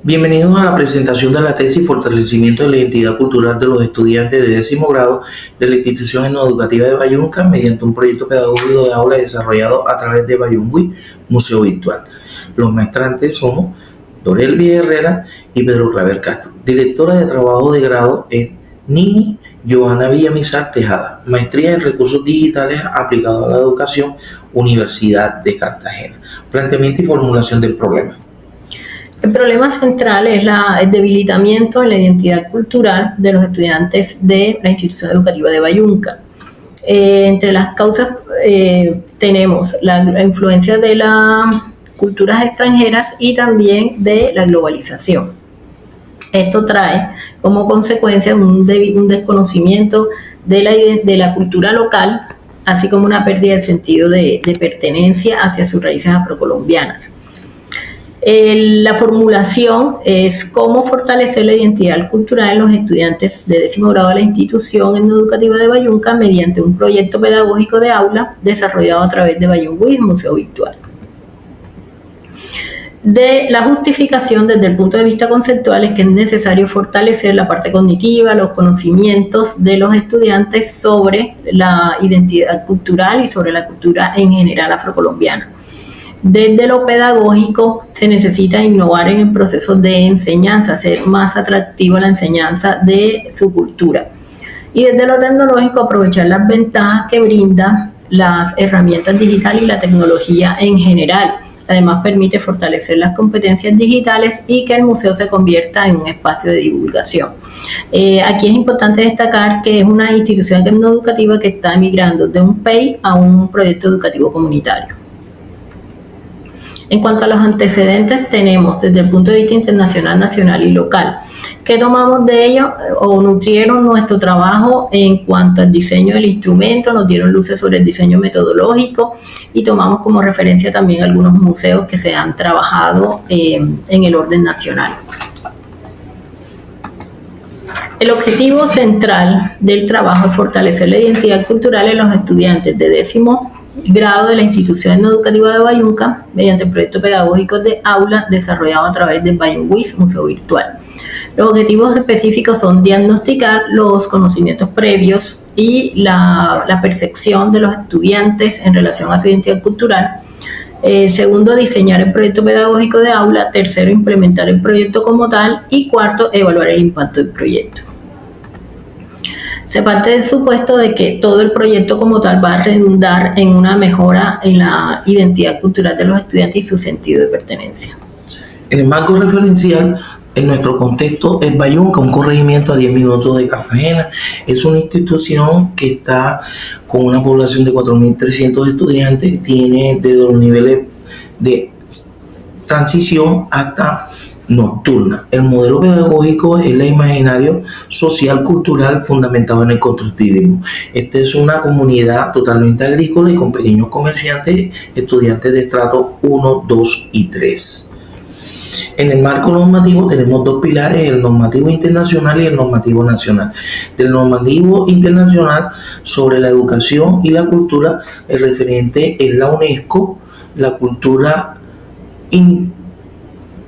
Bienvenidos a la presentación de la tesis Fortalecimiento de la Identidad Cultural de los Estudiantes de 10º grado de la Institución Educativa de Bayunca mediante un proyecto pedagógico de aula desarrollado a través de Bayunwi Museo Virtual. Los maestrantes somos Dorelvi Herrera y Pedro Claver Castro. Directora de trabajo de grado es Nini Joana Villamizar Tejada, maestría en recursos digitales aplicados a la educación, Universidad de Cartagena. Planteamiento y formulación del problema. El problema central es el debilitamiento en la identidad cultural de los estudiantes de la institución educativa de Bayunca. Entre las causas tenemos la influencia de las culturas extranjeras y también de la globalización. Esto trae como consecuencia un desconocimiento de la cultura local, así como una pérdida de sentido de pertenencia hacia sus raíces afrocolombianas. La formulación es cómo fortalecer la identidad cultural en los estudiantes de 10º grado de la institución educativa de Bayunca mediante un proyecto pedagógico de aula desarrollado a través de Bayunwi Museo Virtual. De la justificación desde el punto de vista conceptual es que es necesario fortalecer la parte cognitiva, los conocimientos de los estudiantes sobre la identidad cultural y sobre la cultura en general afrocolombiana. Desde lo pedagógico se necesita innovar en el proceso de enseñanza, hacer más atractiva la enseñanza de su cultura. Y desde lo tecnológico aprovechar las ventajas que brindan las herramientas digitales y la tecnología en general. Además permite fortalecer las competencias digitales y que el museo se convierta en un espacio de divulgación. Aquí es importante destacar que es una institución educativa que está migrando de un PEI a un proyecto educativo comunitario. En cuanto a los antecedentes, tenemos desde el punto de vista internacional, nacional y local. ¿Qué tomamos de ello? O nutrieron nuestro trabajo en cuanto al diseño del instrumento, nos dieron luces sobre el diseño metodológico y tomamos como referencia también algunos museos que se han trabajado en el orden nacional. El objetivo central del trabajo es fortalecer la identidad cultural en los estudiantes de 10º grado de la institución educativa de Bayunca mediante el proyecto pedagógico de aula desarrollado a través de Bayunwi Museo Virtual. Los objetivos específicos son diagnosticar los conocimientos previos y la percepción de los estudiantes en relación a su identidad cultural. Segundo, diseñar el proyecto pedagógico de aula. Tercero, implementar el proyecto como tal. Y cuarto, evaluar el impacto del proyecto. Se parte del supuesto de que todo el proyecto como tal va a redundar en una mejora en la identidad cultural de los estudiantes y su sentido de pertenencia. En el marco referencial, en nuestro contexto, es Bayunca, un corregimiento a 10 minutos de Cartagena. Es una institución que está con una población de 4.300 estudiantes, que tiene desde los niveles de transición hasta nocturna. El modelo pedagógico es el imaginario social cultural fundamentado en el constructivismo. Esta es una comunidad totalmente agrícola y con pequeños comerciantes, estudiantes de estrato 1, 2 y 3. En el marco normativo tenemos dos pilares, el normativo internacional y el normativo nacional. Del normativo internacional sobre la educación y la cultura, el referente es la UNESCO, la cultura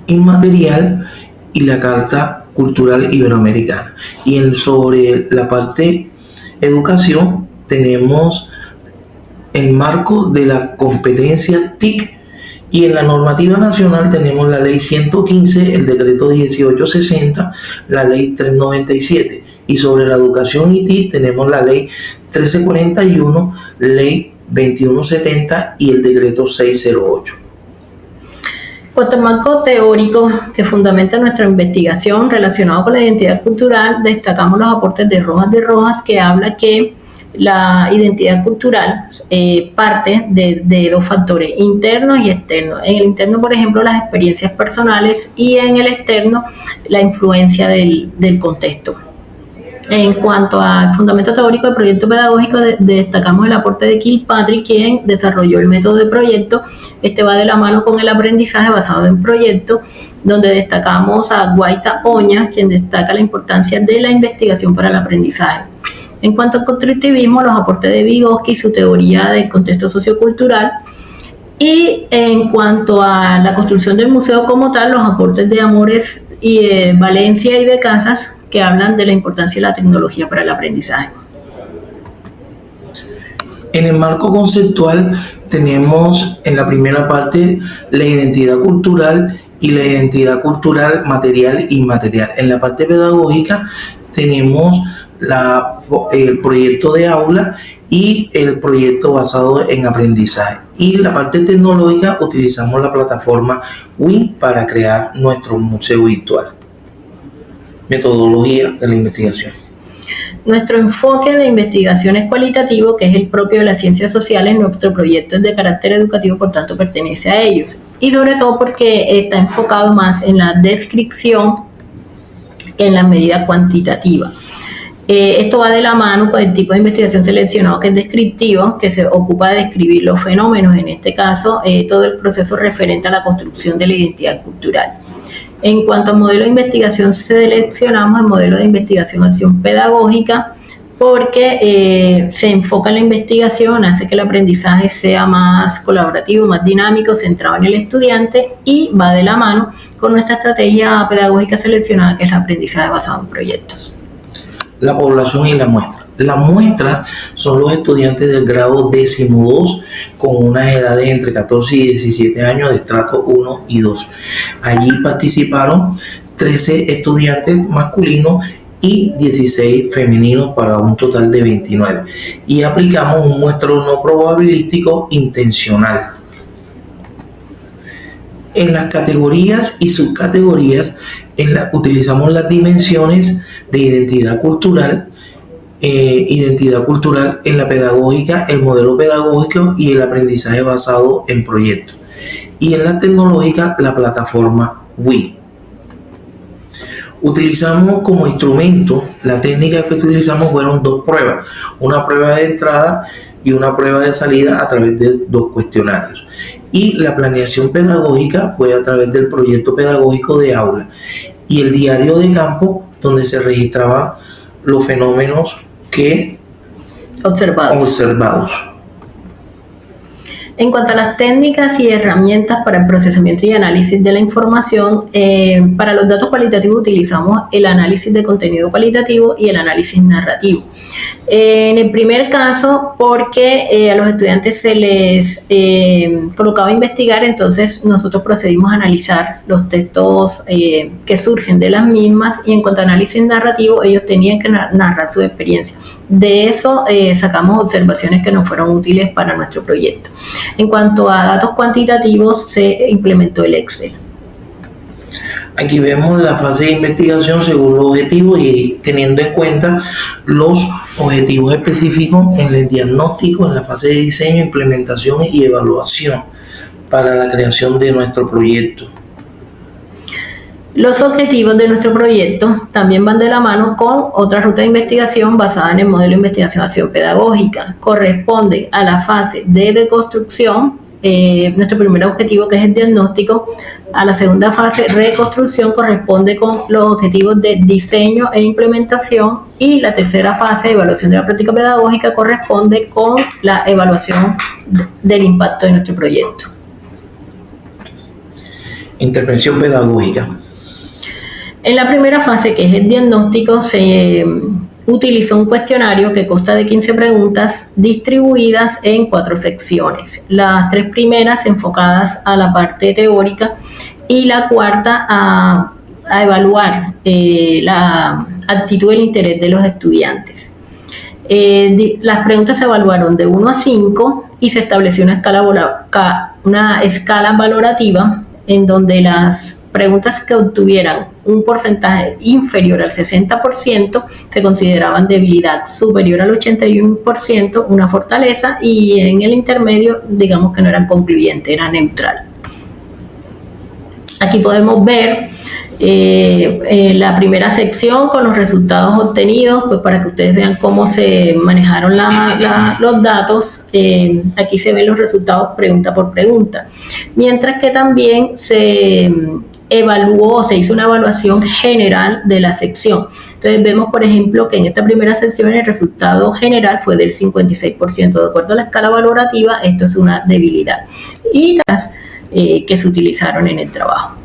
inmaterial y la Carta Cultural Iberoamericana. Y sobre la parte educación tenemos el marco de la competencia TIC, y en la normativa nacional tenemos la ley 115, el decreto 1860, la ley 397, y sobre la educación y TIC tenemos la ley 1341, ley 2170 y el decreto 608. Cuanto al marco teórico que fundamenta nuestra investigación relacionado con la identidad cultural, destacamos los aportes de Rojas, que habla que la identidad cultural parte de dos factores, internos y externos. En el interno, por ejemplo, las experiencias personales, y en el externo, la influencia del contexto. En cuanto al fundamento teórico del proyecto pedagógico, destacamos el aporte de Kilpatrick, quien desarrolló el método de proyecto. Este va de la mano con el aprendizaje basado en proyectos, donde destacamos a Guaita Oña, quien destaca la importancia de la investigación para el aprendizaje. En cuanto al constructivismo, los aportes de Vygotsky y su teoría del contexto sociocultural, Y en cuanto a la construcción del museo como tal, los aportes de Amores y de Valencia y de Casas, que hablan de la importancia de la tecnología para el aprendizaje. En el marco conceptual tenemos en la primera parte la identidad cultural y la identidad cultural material e inmaterial. En la parte pedagógica tenemos el proyecto de aula y el proyecto basado en aprendizaje. Y la parte tecnológica utilizamos la plataforma WIN para crear nuestro museo virtual. Metodología de la investigación. Nuestro enfoque de investigación es cualitativo, que es el propio de las ciencias sociales. Nuestro proyecto es de carácter educativo, por tanto pertenece a ellos. Y sobre todo porque está enfocado más en la descripción que en la medida cuantitativa. Esto va de la mano con el tipo de investigación seleccionado, que es descriptivo, que se ocupa de describir los fenómenos, en este caso todo el proceso referente a la construcción de la identidad cultural. En cuanto al modelo de investigación, seleccionamos el modelo de investigación acción pedagógica porque se enfoca en la investigación, hace que el aprendizaje sea más colaborativo, más dinámico, centrado en el estudiante, y va de la mano con nuestra estrategia pedagógica seleccionada, que es el aprendizaje basado en proyectos. La población y la muestra. La muestra son los estudiantes del grado 12 con unas edades entre 14 y 17 años de estrato 1 y 2. Allí participaron 13 estudiantes masculinos y 16 femeninos para un total de 29. Y aplicamos un muestreo no probabilístico intencional. En las categorías y subcategorías utilizamos las dimensiones de identidad cultural en la pedagógica, el modelo pedagógico y el aprendizaje basado en proyectos. Y en la tecnológica, la plataforma WIN. Utilizamos como instrumento, la técnica que utilizamos fueron 2 pruebas, una prueba de entrada y una prueba de salida a través de 2 cuestionarios. Y la planeación pedagógica fue a través del proyecto pedagógico de aula y el diario de campo, donde se registraban los fenómenos que observados. En cuanto a las técnicas y herramientas para el procesamiento y análisis de la información, para los datos cualitativos utilizamos el análisis de contenido cualitativo y el análisis narrativo. En el primer caso, porque a los estudiantes se les colocaba a investigar, entonces nosotros procedimos a analizar los textos que surgen de las mismas, y en cuanto a análisis narrativo, ellos tenían que narrar su experiencia. De eso sacamos observaciones que nos fueron útiles para nuestro proyecto. En cuanto a datos cuantitativos, se implementó el Excel. Aquí vemos la fase de investigación según los objetivos y teniendo en cuenta los objetivos específicos en el diagnóstico, en la fase de diseño, implementación y evaluación para la creación de nuestro proyecto. Los objetivos de nuestro proyecto también van de la mano con otra ruta de investigación basada en el modelo de investigación pedagógica. Corresponde a la fase de deconstrucción, nuestro primer objetivo, que es el diagnóstico. A la segunda fase, reconstrucción, corresponde con los objetivos de diseño e implementación, y la tercera fase, evaluación de la práctica pedagógica, corresponde con la evaluación del impacto de nuestro proyecto. Intervención pedagógica. En la primera fase, que es el diagnóstico, se utilizó un cuestionario que consta de 15 preguntas distribuidas en 4 secciones. Las 3 primeras enfocadas a la parte teórica y la cuarta a evaluar la actitud y el interés de los estudiantes. Las preguntas se evaluaron de 1 a 5 y se estableció una escala valorativa en donde las preguntas que obtuvieran un porcentaje inferior al 60% se consideraban debilidad, superior al 81% una fortaleza, y en el intermedio digamos que no eran concluyentes, era neutral. Aquí podemos ver la primera sección con los resultados obtenidos, pues para que ustedes vean cómo se manejaron los datos. Aquí se ven los resultados pregunta por pregunta, mientras que también se se hizo una evaluación general de la sección. Entonces vemos, por ejemplo, que en esta primera sección el resultado general fue del 56%. De acuerdo a la escala valorativa, esto es una debilidad. Y las que se utilizaron en el trabajo.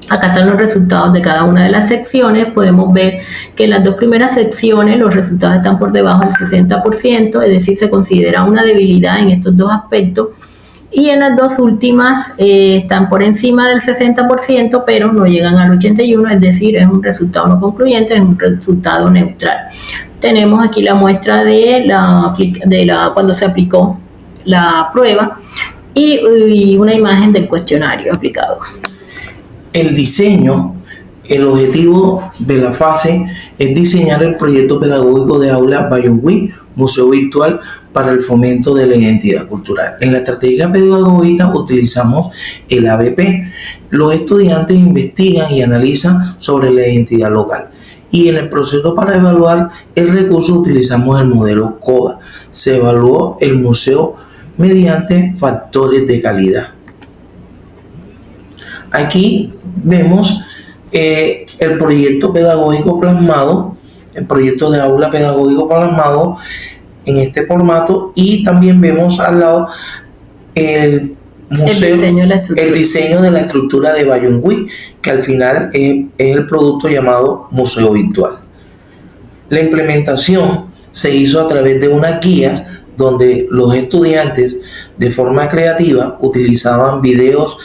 Acá están los resultados de cada una de las secciones. Podemos ver que en las dos primeras secciones los resultados están por debajo del 60%, es decir, se considera una debilidad en estos dos aspectos. Y en las dos últimas están por encima del 60%, pero no llegan al 81%, es decir, es un resultado no concluyente, es un resultado neutral. Tenemos aquí la muestra de cuando se aplicó la prueba y una imagen del cuestionario aplicado. El diseño, el objetivo de la fase es diseñar el proyecto pedagógico de aula Bayungui, Museo Virtual para el fomento de la identidad cultural. En la estrategia pedagógica utilizamos el ABP. Los estudiantes investigan y analizan sobre la identidad local. Y en el proceso para evaluar el recurso utilizamos el modelo CODA. Se evaluó el museo mediante factores de calidad. Aquí vemos el proyecto pedagógico plasmado, el proyecto de aula pedagógico plasmado en este formato, y también vemos al lado el museo, el diseño de la estructura de Bayungui, que al final es el producto llamado Museo Virtual. La implementación se hizo a través de unas guías donde los estudiantes de forma creativa utilizaban videos,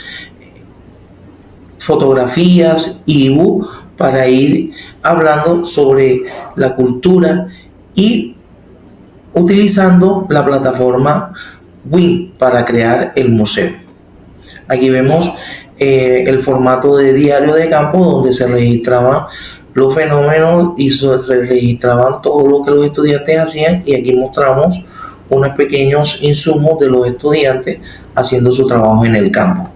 fotografías y ebook para ir hablando sobre la cultura y utilizando la plataforma WIN para crear el museo. Aquí vemos el formato de diario de campo donde se registraban los fenómenos y se registraban todo lo que los estudiantes hacían, y aquí mostramos unos pequeños insumos de los estudiantes haciendo su trabajo en el campo.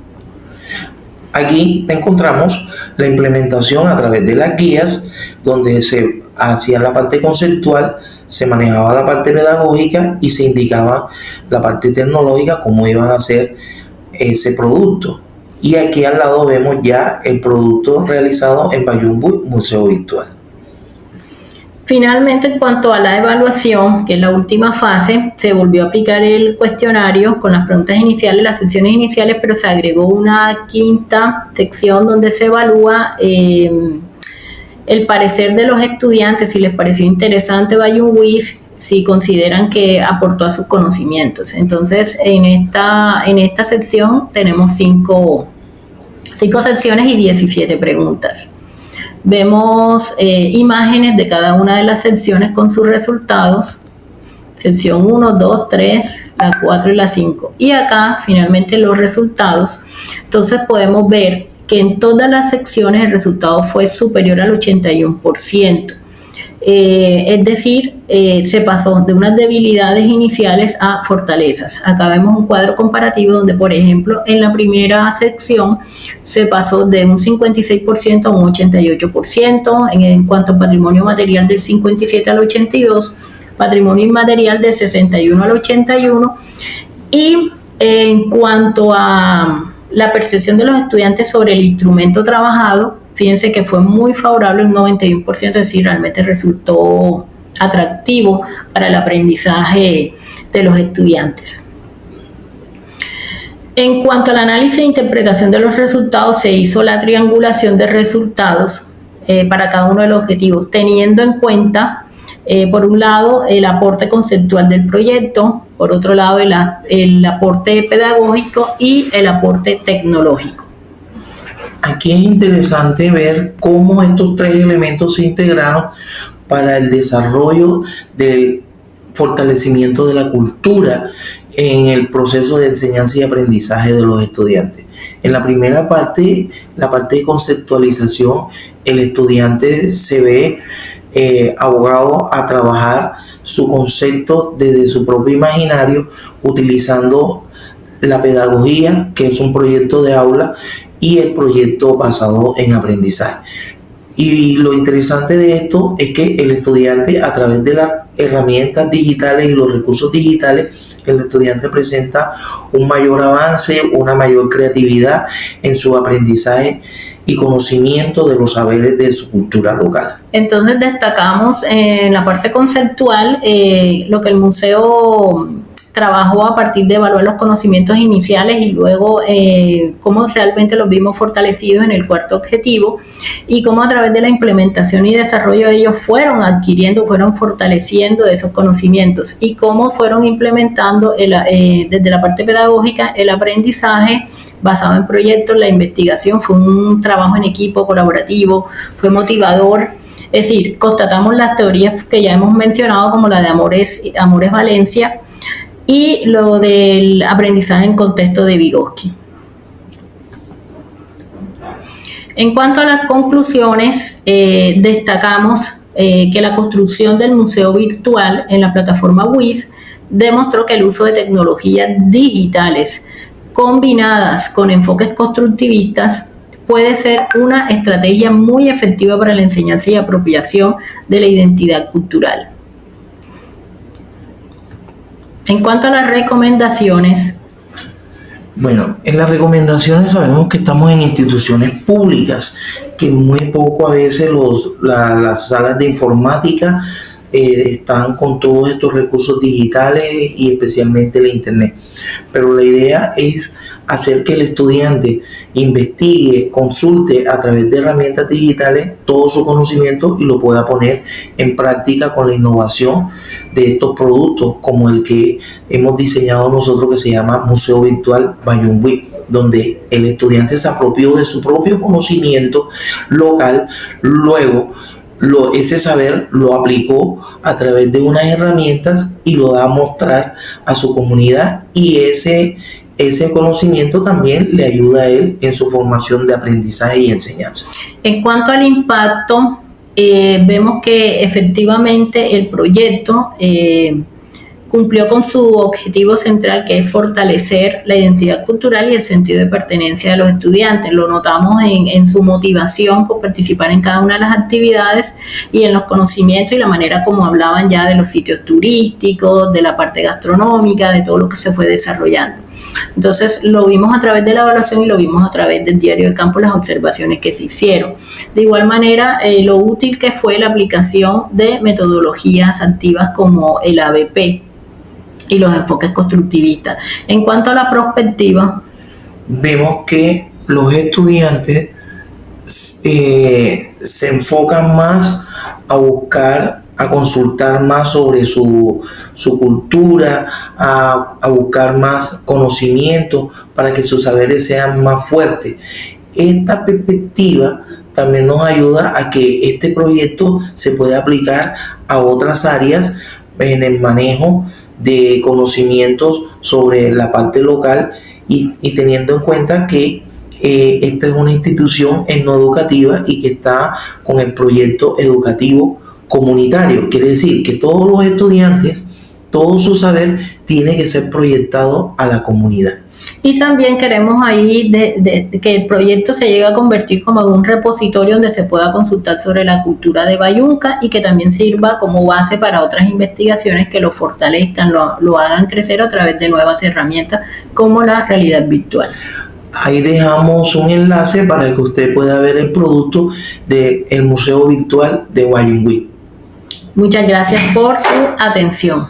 Aquí encontramos la implementación a través de las guías, donde se hacía la parte conceptual, se manejaba la parte pedagógica y se indicaba la parte tecnológica, cómo iban a hacer ese producto. Y aquí al lado vemos ya el producto realizado en Bayungui Museo Virtual. Finalmente, en cuanto a la evaluación, que es la última fase, se volvió a aplicar el cuestionario con las preguntas iniciales, las secciones iniciales, pero se agregó una quinta sección donde se evalúa el parecer de los estudiantes, si les pareció interesante Bayungui, si consideran que aportó a sus conocimientos. Entonces, en esta sección tenemos cinco secciones y 17 preguntas. Vemos imágenes de cada una de las secciones con sus resultados, sección 1, 2, 3, la 4 y la 5. Y acá finalmente los resultados. Entonces podemos ver que en todas las secciones el resultado fue superior al 81%. Es decir, se pasó de unas debilidades iniciales a fortalezas. Acá vemos un cuadro comparativo donde, por ejemplo, en la primera sección se pasó de un 56% a un 88%, en cuanto a patrimonio material del 57 al 82%, patrimonio inmaterial del 61 al 81%, y en cuanto a la percepción de los estudiantes sobre el instrumento trabajado, fíjense que fue muy favorable, un 91%, es decir, realmente resultó atractivo para el aprendizaje de los estudiantes. En cuanto al análisis e interpretación de los resultados, se hizo la triangulación de resultados para cada uno de los objetivos, teniendo en cuenta, por un lado, el aporte conceptual del proyecto, por otro lado, el aporte pedagógico y el aporte tecnológico. Aquí es interesante ver cómo estos tres elementos se integraron para el desarrollo del fortalecimiento de la cultura en el proceso de enseñanza y aprendizaje de los estudiantes. En la primera parte, la parte de conceptualización, el estudiante se ve abogado a trabajar su concepto desde su propio imaginario, utilizando la pedagogía, que es un proyecto de aula, y el proyecto basado en aprendizaje. Y lo interesante de esto es que el estudiante, a través de las herramientas digitales y los recursos digitales, el estudiante presenta un mayor avance, una mayor creatividad en su aprendizaje y conocimiento de los saberes de su cultura local. Entonces destacamos en la parte conceptual lo que el museo trabajó a partir de evaluar los conocimientos iniciales y luego cómo realmente los vimos fortalecidos en el cuarto objetivo y cómo a través de la implementación y desarrollo de ellos fueron adquiriendo, fueron fortaleciendo esos conocimientos y cómo fueron implementando desde la parte pedagógica el aprendizaje basado en proyectos, la investigación. Fue un trabajo en equipo colaborativo, fue motivador. Es decir, constatamos las teorías que ya hemos mencionado como la de Amores Valencia y lo del aprendizaje en contexto de Vygotsky. En cuanto a las conclusiones, destacamos que la construcción del museo virtual en la plataforma WIS demostró que el uso de tecnologías digitales combinadas con enfoques constructivistas puede ser una estrategia muy efectiva para la enseñanza y apropiación de la identidad cultural. En cuanto a las recomendaciones. Bueno, en las recomendaciones sabemos que estamos en instituciones públicas, que muy poco a veces las salas de informática están con todos estos recursos digitales y especialmente la internet. Pero la idea es hacer que el estudiante investigue, consulte a través de herramientas digitales todo su conocimiento y lo pueda poner en práctica con la innovación de estos productos como el que hemos diseñado nosotros, que se llama Museo Virtual Bayungui, donde el estudiante se apropió de su propio conocimiento local, luego ese saber lo aplicó a través de unas herramientas y lo da a mostrar a su comunidad, y ese conocimiento también le ayuda a él en su formación de aprendizaje y enseñanza. En cuanto al impacto, vemos que efectivamente el proyecto cumplió con su objetivo central, que es fortalecer la identidad cultural y el sentido de pertenencia de los estudiantes. Lo notamos en su motivación por participar en cada una de las actividades y en los conocimientos y la manera como hablaban ya de los sitios turísticos, de la parte gastronómica, de todo lo que se fue desarrollando. Entonces lo vimos a través de la evaluación y lo vimos a través del diario de campo, las observaciones que se hicieron. De igual manera, lo útil que fue la aplicación de metodologías activas como el ABP y los enfoques constructivistas. En cuanto a la perspectiva, vemos que los estudiantes se enfocan más a buscar, a consultar más sobre su cultura, a buscar más conocimiento para que sus saberes sean más fuertes. Esta perspectiva también nos ayuda a que este proyecto se pueda aplicar a otras áreas en el manejo de conocimientos sobre la parte local y teniendo en cuenta que esta es una institución no educativa y que está con el proyecto educativo comunitario. Quiere decir que todos los estudiantes, todo su saber tiene que ser proyectado a la comunidad. Y también queremos ahí que el proyecto se llegue a convertir como en un repositorio donde se pueda consultar sobre la cultura de Bayunca y que también sirva como base para otras investigaciones que lo fortalezcan, lo hagan crecer a través de nuevas herramientas como la realidad virtual. Ahí dejamos un enlace para que usted pueda ver el producto del Museo Virtual de Bayungui. Muchas gracias por su atención.